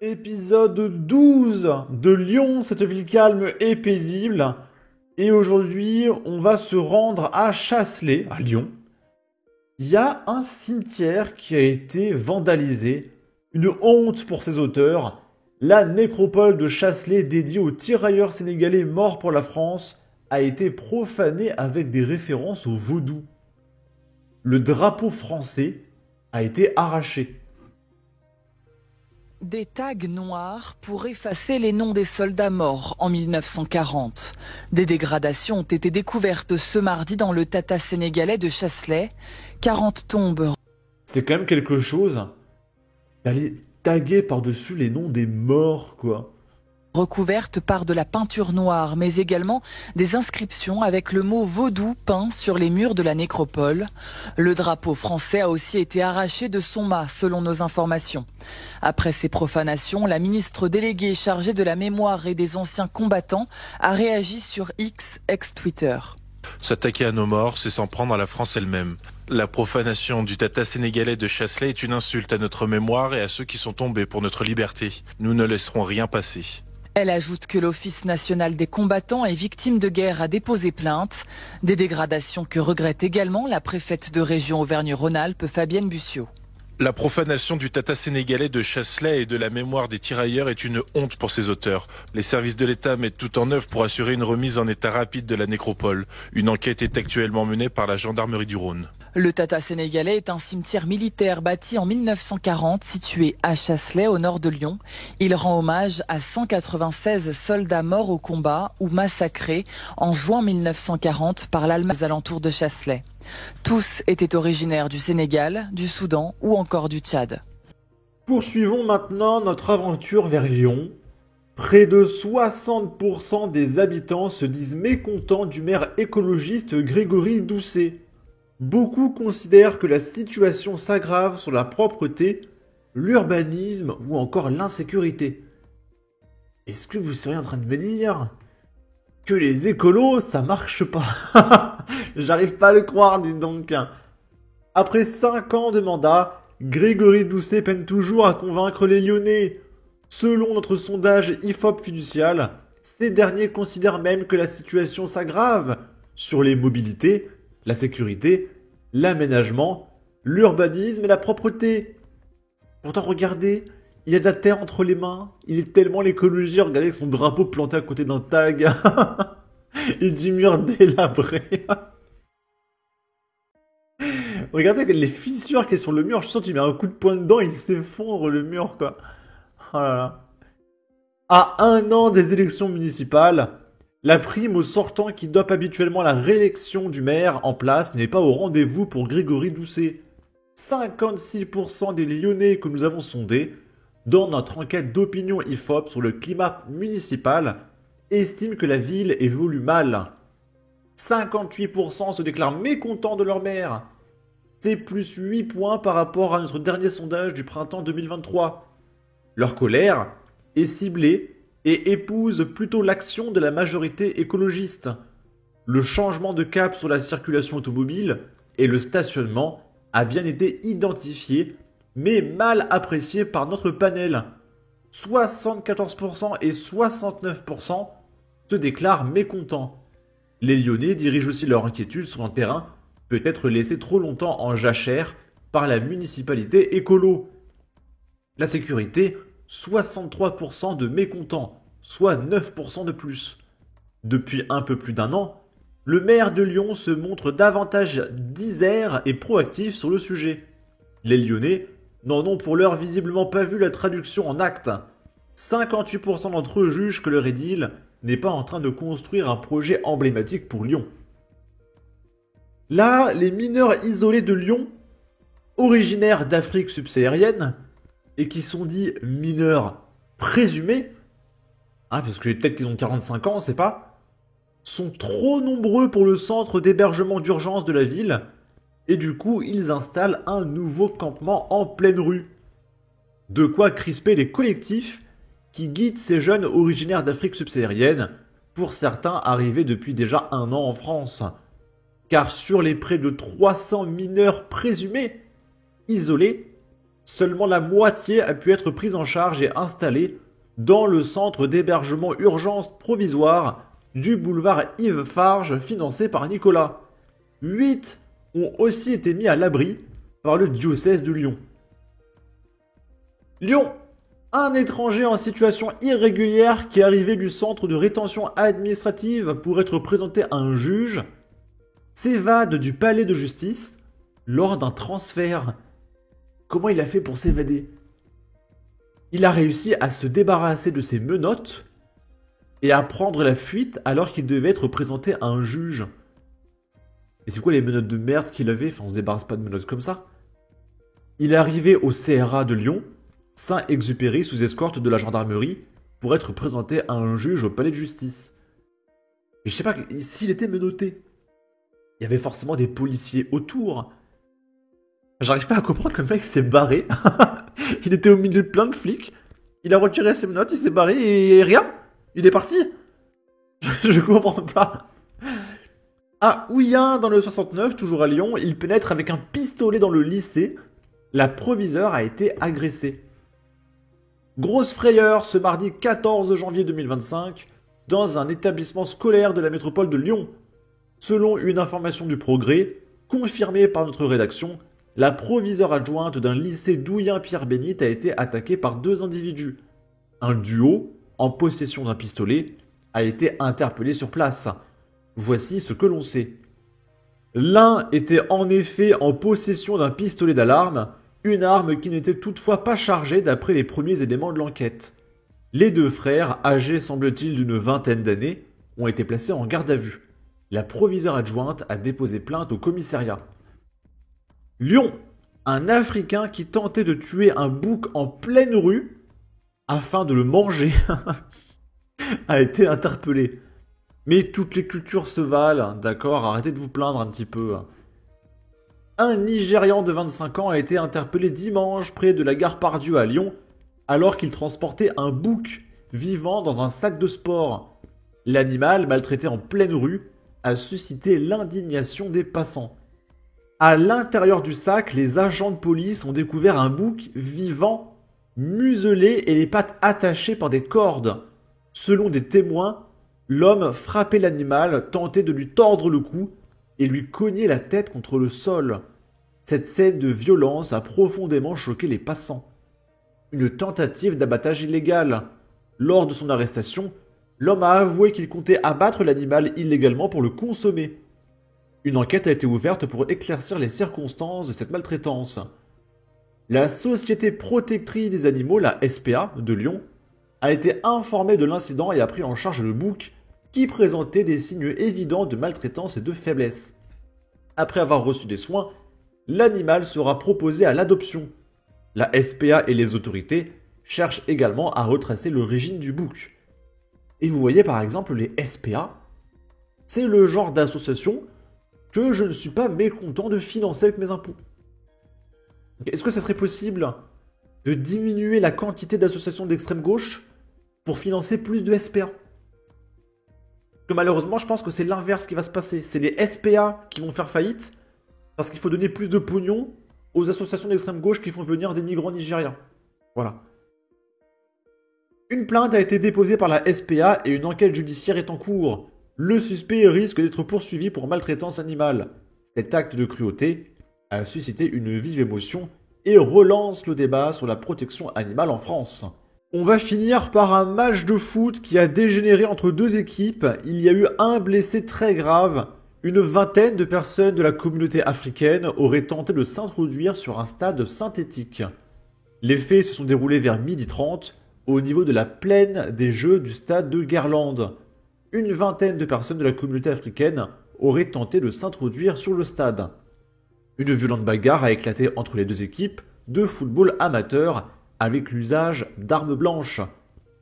Épisode 12 de Lyon, cette ville calme et paisible. Et aujourd'hui, on va se rendre à Chasselet, à Lyon. Il y a un cimetière qui a été vandalisé. Une honte pour ses auteurs. La nécropole de Chasselet dédiée aux tirailleurs sénégalais morts pour la France a été profanée avec des références au vaudou. Le drapeau français a été arraché. Des tags noirs pour effacer les noms des soldats morts en 1940. Des dégradations ont été découvertes ce mardi dans le Tata sénégalais de Chasselet. 40 tombes. C'est quand même quelque chose d'aller taguer par-dessus les noms des morts, quoi. Recouvertes par de la peinture noire, mais également des inscriptions avec le mot vaudou peint sur les murs de la nécropole. Le drapeau français a aussi été arraché de son mât, selon nos informations. Après ces profanations, la ministre déléguée chargée de la mémoire et des anciens combattants a réagi sur X, ex-Twitter. S'attaquer à nos morts, c'est s'en prendre à la France elle-même. La profanation du Tata sénégalais de Chasselet est une insulte à notre mémoire et à ceux qui sont tombés pour notre liberté. Nous ne laisserons rien passer. Elle ajoute que l'Office national des combattants et victimes de guerre a déposé plainte. Des dégradations que regrette également la préfète de région Auvergne-Rhône-Alpes, Fabienne Bussiot. La profanation du Tata sénégalais de Chasselet et de la mémoire des tirailleurs est une honte pour ses auteurs. Les services de l'État mettent tout en œuvre pour assurer une remise en état rapide de la nécropole. Une enquête est actuellement menée par la gendarmerie du Rhône. Le Tata sénégalais est un cimetière militaire bâti en 1940, situé à Chasselet, au nord de Lyon. Il rend hommage à 196 soldats morts au combat ou massacrés en juin 1940 par l'Allemagne aux alentours de Chasselet. Tous étaient originaires du Sénégal, du Soudan ou encore du Tchad. Poursuivons maintenant notre aventure vers Lyon. Près de 60% des habitants se disent mécontents du maire écologiste Grégory Doucet. Beaucoup considèrent que la situation s'aggrave sur la propreté, l'urbanisme ou encore l'insécurité. Est-ce que vous seriez en train de me dire que les écolos, ça marche pas? J'arrive pas à le croire, dites donc. Après 5 ans de mandat, Grégory Doucet peine toujours à convaincre les Lyonnais. Selon notre sondage IFOP fiducial, ces derniers considèrent même que la situation s'aggrave sur les mobilités, la sécurité, l'aménagement, l'urbanisme et la propreté. Pourtant, regardez, il a de la terre entre les mains, il est tellement l'écologie, regardez avec son drapeau planté à côté d'un tag et du mur délabré. Regardez les fissures qu'il y a sur le mur, je suis sûr que tu mets un coup de poing dedans, il s'effondre le mur, quoi. Oh là là. À 1 an des élections municipales, la prime aux sortants qui dopent habituellement la réélection du maire en place n'est pas au rendez-vous pour Grégory Doucet. 56% des Lyonnais que nous avons sondés, dans notre enquête d'opinion IFOP sur le climat municipal, estiment que la ville évolue mal. 58% se déclarent mécontents de leur maire. C'est plus 8 points par rapport à notre dernier sondage du printemps 2023. Leur colère est ciblée et épouse plutôt l'action de la majorité écologiste. Le changement de cap sur la circulation automobile et le stationnement a bien été identifié, mais mal apprécié par notre panel. 74% et 69% se déclarent mécontents. Les Lyonnais dirigent aussi leur inquiétude sur un terrain peut-être laissé trop longtemps en jachère par la municipalité écolo. La sécurité, 63% de mécontents, soit 9% de plus. Depuis un peu plus d'1 an, le maire de Lyon se montre davantage disert et proactif sur le sujet. Les Lyonnais n'en ont pour l'heure visiblement pas vu la traduction en actes. 58% d'entre eux jugent que leur édile n'est pas en train de construire un projet emblématique pour Lyon. Là, les mineurs isolés de Lyon, originaires d'Afrique subsaharienne, et qui sont dits mineurs présumés, parce que peut-être qu'ils ont 45 ans, on sait pas, sont trop nombreux pour le centre d'hébergement d'urgence de la ville, et du coup, ils installent un nouveau campement en pleine rue. De quoi crisper les collectifs qui guident ces jeunes originaires d'Afrique subsaharienne, pour certains arrivés depuis déjà 1 an en France. Car sur les près de 300 mineurs présumés, isolés, Seulement la moitié a pu être prise en charge et installée dans le centre d'hébergement urgence provisoire du boulevard Yves Farge financé par Nicolas. 8 ont aussi été mis à l'abri par le diocèse de Lyon. Lyon, un étranger en situation irrégulière qui est arrivé du centre de rétention administrative pour être présenté à un juge s'évade du palais de justice lors d'un transfert. Comment il a fait pour s'évader? Il a réussi à se débarrasser de ses menottes et à prendre la fuite alors qu'il devait être présenté à un juge. Mais c'est quoi les menottes de merde qu'il avait? Enfin, on se débarrasse pas de menottes comme ça. Il est arrivé au CRA de Lyon, Saint-Exupéry, sous escorte de la gendarmerie, pour être présenté à un juge au palais de justice. Mais je sais pas, s'il était menotté, il y avait forcément des policiers autour. J'arrive pas à comprendre que le mec s'est barré. Il était au milieu de plein de flics. Il a retiré ses menottes, il s'est barré et rien. Il est parti. Je comprends pas. À Ouillan, dans le 69, toujours à Lyon, il pénètre avec un pistolet dans le lycée. La proviseure a été agressée. Grosse frayeur ce mardi 14 janvier 2025 dans un établissement scolaire de la métropole de Lyon. Selon une information du Progrès, confirmée par notre rédaction, la proviseure adjointe d'un lycée d'Ouillan-Pierre-Bénite a été attaquée par 2 individus. Un duo, en possession d'un pistolet, a été interpellé sur place. Voici ce que l'on sait. L'un était en effet en possession d'un pistolet d'alarme, une arme qui n'était toutefois pas chargée d'après les premiers éléments de l'enquête. Les 2 frères, âgés semble-t-il d'une vingtaine d'années, ont été placés en garde à vue. La proviseure adjointe a déposé plainte au commissariat. Lyon, un Africain qui tentait de tuer un bouc en pleine rue afin de le manger a été interpellé. Mais toutes les cultures se valent, d'accord? Arrêtez de vous plaindre un petit peu. Un Nigérian de 25 ans a été interpellé dimanche près de la gare Pardieu à Lyon alors qu'il transportait un bouc vivant dans un sac de sport. L'animal, maltraité en pleine rue, a suscité l'indignation des passants. À l'intérieur du sac, les agents de police ont découvert un bouc vivant, muselé et les pattes attachées par des cordes. Selon des témoins, l'homme frappait l'animal, tentait de lui tordre le cou et lui cognait la tête contre le sol. Cette scène de violence a profondément choqué les passants. Une tentative d'abattage illégal. Lors de son arrestation, l'homme a avoué qu'il comptait abattre l'animal illégalement pour le consommer. Une enquête a été ouverte pour éclaircir les circonstances de cette maltraitance. La Société protectrice des animaux, la SPA, de Lyon, a été informée de l'incident et a pris en charge le bouc qui présentait des signes évidents de maltraitance et de faiblesse. Après avoir reçu des soins, l'animal sera proposé à l'adoption. La SPA et les autorités cherchent également à retracer l'origine du bouc. Et vous voyez par exemple les SPA, c'est le genre d'association que je ne suis pas mécontent de financer avec mes impôts. Est-ce que ça serait possible de diminuer la quantité d'associations d'extrême gauche pour financer plus de SPA? Que malheureusement, je pense que c'est l'inverse qui va se passer. C'est les SPA qui vont faire faillite parce qu'il faut donner plus de pognon aux associations d'extrême gauche qui font venir des migrants nigériens. Voilà. Une plainte a été déposée par la SPA et une enquête judiciaire est en cours. Le suspect risque d'être poursuivi pour maltraitance animale. Cet acte de cruauté a suscité une vive émotion et relance le débat sur la protection animale en France. On va finir par un match de foot qui a dégénéré entre 2 équipes. Il y a eu un blessé très grave. Une vingtaine de personnes de la communauté africaine auraient tenté de s'introduire sur un stade synthétique. Les faits se sont déroulés vers 12h30 au niveau de la plaine des Jeux du stade de Guerlande. Une vingtaine de personnes de la communauté africaine auraient tenté de s'introduire sur le stade. Une violente bagarre a éclaté entre les 2 équipes de football amateur avec l'usage d'armes blanches.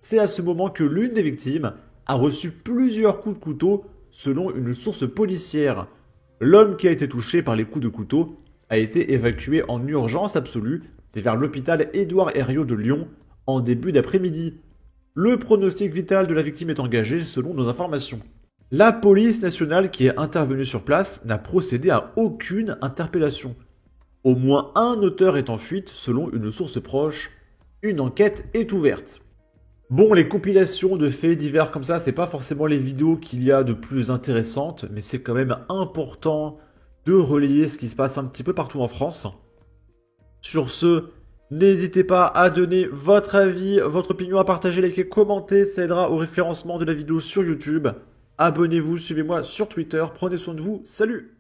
C'est à ce moment que l'une des victimes a reçu plusieurs coups de couteau selon une source policière. L'homme qui a été touché par les coups de couteau a été évacué en urgence absolue vers l'hôpital Édouard Herriot de Lyon en début d'après-midi. Le pronostic vital de la victime est engagé selon nos informations. La police nationale qui est intervenue sur place n'a procédé à aucune interpellation. Au moins un auteur est en fuite selon une source proche. Une enquête est ouverte. Bon, les compilations de faits divers comme ça, c'est pas forcément les vidéos qu'il y a de plus intéressantes, mais c'est quand même important de relayer ce qui se passe un petit peu partout en France. Sur ce, n'hésitez pas à donner votre avis, votre opinion, à partager, liker, commenter, ça aidera au référencement de la vidéo sur YouTube. Abonnez-vous, suivez-moi sur Twitter, prenez soin de vous, salut!